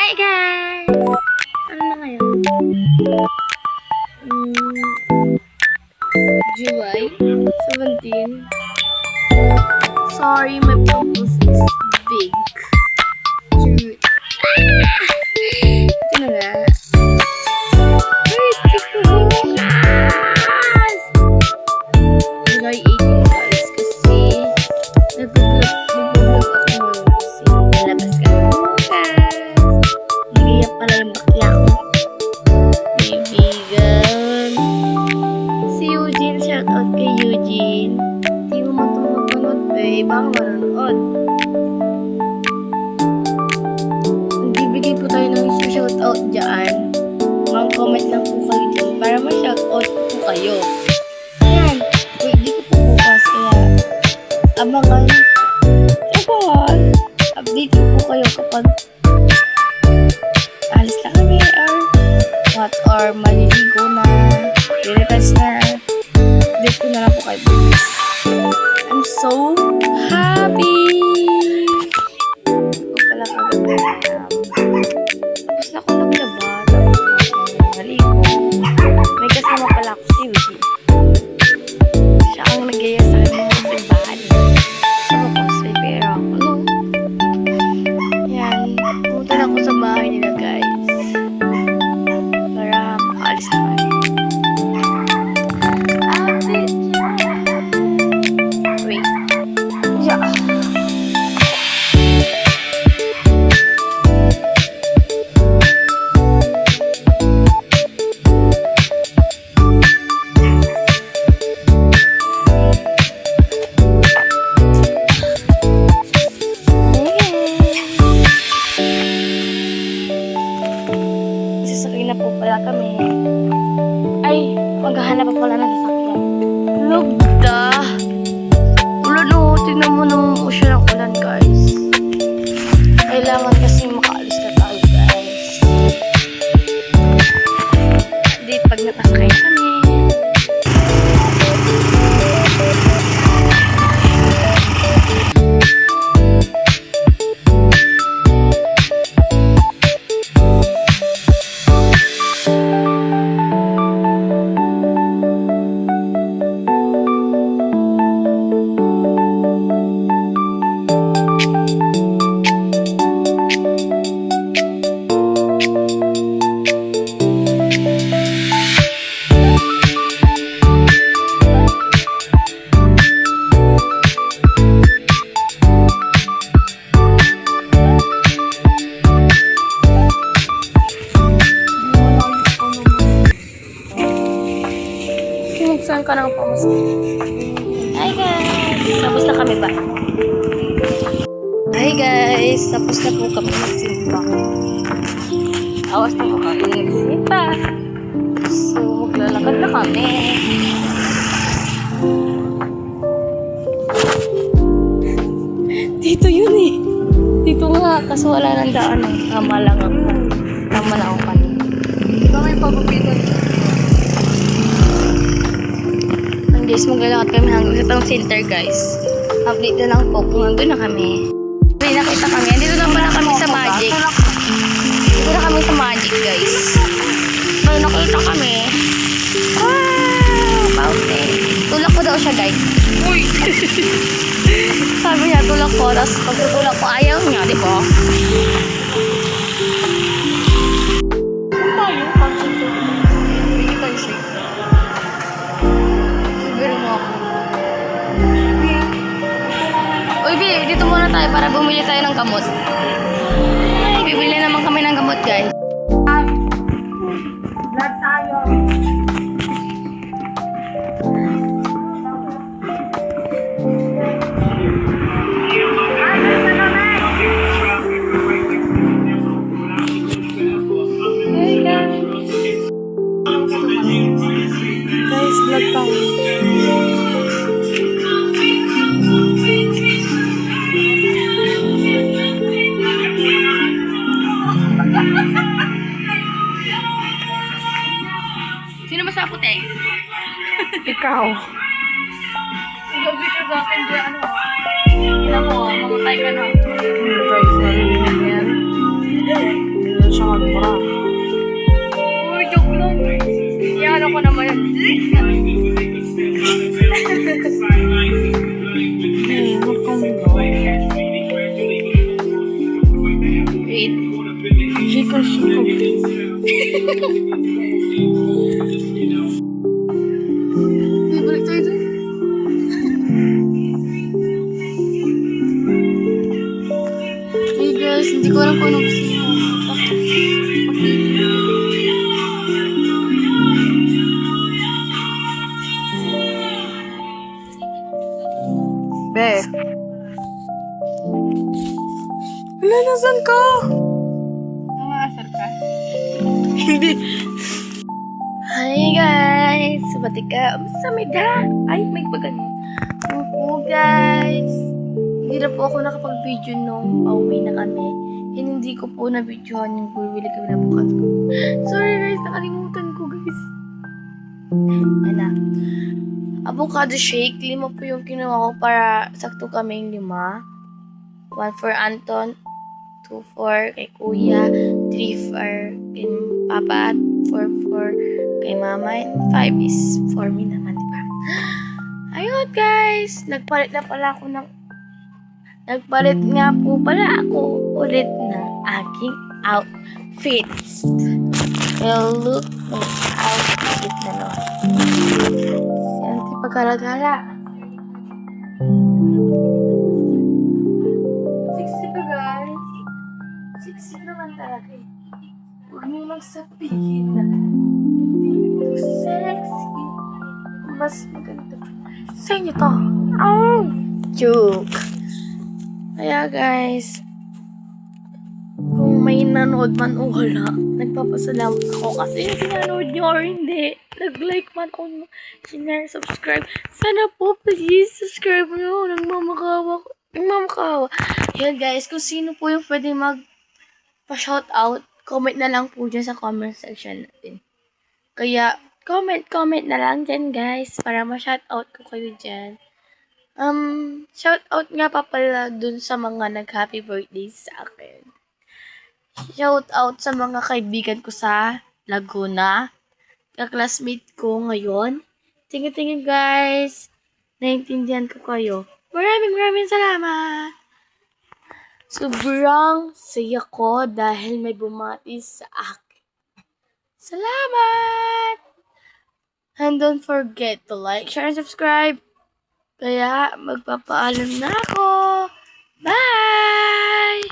Hi guys! Ano na ngayon? July 17. Sorry, my pimples is big. Cute. Ito na nga. July 18 guys kasi nag-vlog ako ngayon kasi nalabas ka na bukas. Nagaya pala yung bakla ko. Kaibigan. Si Eugene, shout out kay Eugene. Hindi mo matulog babe. Baka manonood. Nagbibigay po tayo ng shout out dyan. Mga comment lang po kayo dyan para ma-shout out po kayo. Ayan. Wait, di ko po bukas kaya abangan. Update ko po kayo kapag alis na kami or maliligo na, relax na. Update ko na lang po kayo. I'm so happy! Ito pala kagabi. Tapos na ako naglaba. Tapos maligo. May kasama pala ako si Wiki. Siya ang nagaya sa akin mga simbahan. Sama ko sa pera ako, no? Yan. Pumunta na ako sa bahay nila, guys. Para makaalis na kami. Wait. Yeah. Sasakyan na po pala kami. Ay, maghahanap pa pala ng sasakyan. Lugda! Ulan o, tingnan mo naman po siya ng ulan, guys. Kailangan kasi makaalis na tayo, guys. Hindi, pag nakasakay kami. Saan ka nang pamasok? Hi guys! Tapos na kami ba? Hi guys! Tapos na po kami magsimba. Awas na po kami nagsimba. So, maglalakad na kami. Dito yun eh. Dito nga. Kaso wala nang daan eh. Tama lang ako. Tama lang ako kanina. Diba may pagupitan? Guys, maglalakad kami hanggang sa town center, guys. Update na lang po kung nandun na kami. May nakita kami. Dito na pala kami sa Magic. Dito na kami sa Magic, guys. May nakita kami. Wow! Fountain. Tulak ko daw siya, guys. Uy! Sabi niya, tulak ko. Tapos pag tutulak ko, ayaw niya, di ba? Saan tayo? Hindi tayo siya. Uy, dito muna tayo para bumili tayo ng gamot. Ay, bibili naman kami ng gamot, guys. Vlog tayo. Hey, guys. Guys, vlog tayo. Sino ba sa puti? Ikaw. Gabi ka sa akin dyan, ano? Ina mo, mamatay ka na. Guys, narinig yan. Uy, joke lang. Yan ako naman yan. Huwag kang Wait. Bibalik tayo dun. Hey guys, hindi ko alam kung ano gusto niyo. Be. Wala, nasan ka? Nangasar ka? Hindi. Hi guys! Sabati ka. Samida! Ay, may pagano. Opo guys. Hindi na po ako nakapag-video nung pauwi na kami. Hindi ko po na-videohan yung bumili kami na bukat ko. Sorry guys, nakalimutan ko guys. Ano? Avocado shake. 5 po yung kinuha ko para sakto kaming 5. 1 for Anton. 2 for kay Kuya. 3 for kay Papa. 4 for kay Mama. And 5 is for me naman, diba? Ayun guys. Nagpalit nga po pala ako ulit ng aking outfits. Well, look my outfit na naman. Yan, di pagkala-gala. 60 pa guys. 60 naman talaga eh. Huwag niyo lang sabihin na hindi ito sexy. Mas maganda pa. Sa inyo to. Oh! Joke. Kaya guys, kung may nanood man o wala, nagpapasalamat ako kasi yung pinanood nyo or hindi. Nag-like man o share, subscribe. Sana po please subscribe nyo. Nagmamakawa. Yan guys, kung sino po yung pwede pa-shoutout, comment na lang po dyan sa comment section natin. Kaya, comment na lang dyan guys para ma-shoutout ko kayo dyan. Shoutout nga pa pala dun sa mga nag-happy birthday sa akin. Shoutout sa mga kaibigan ko sa Laguna. Ka-classmate ko ngayon. Tingin guys. Naintindihan ko kayo. Maraming salamat. Sobrang saya ko dahil may bumati sa akin. Salamat! And don't forget to like, share, and subscribe. Kaya magpapaalam na ako. Bye!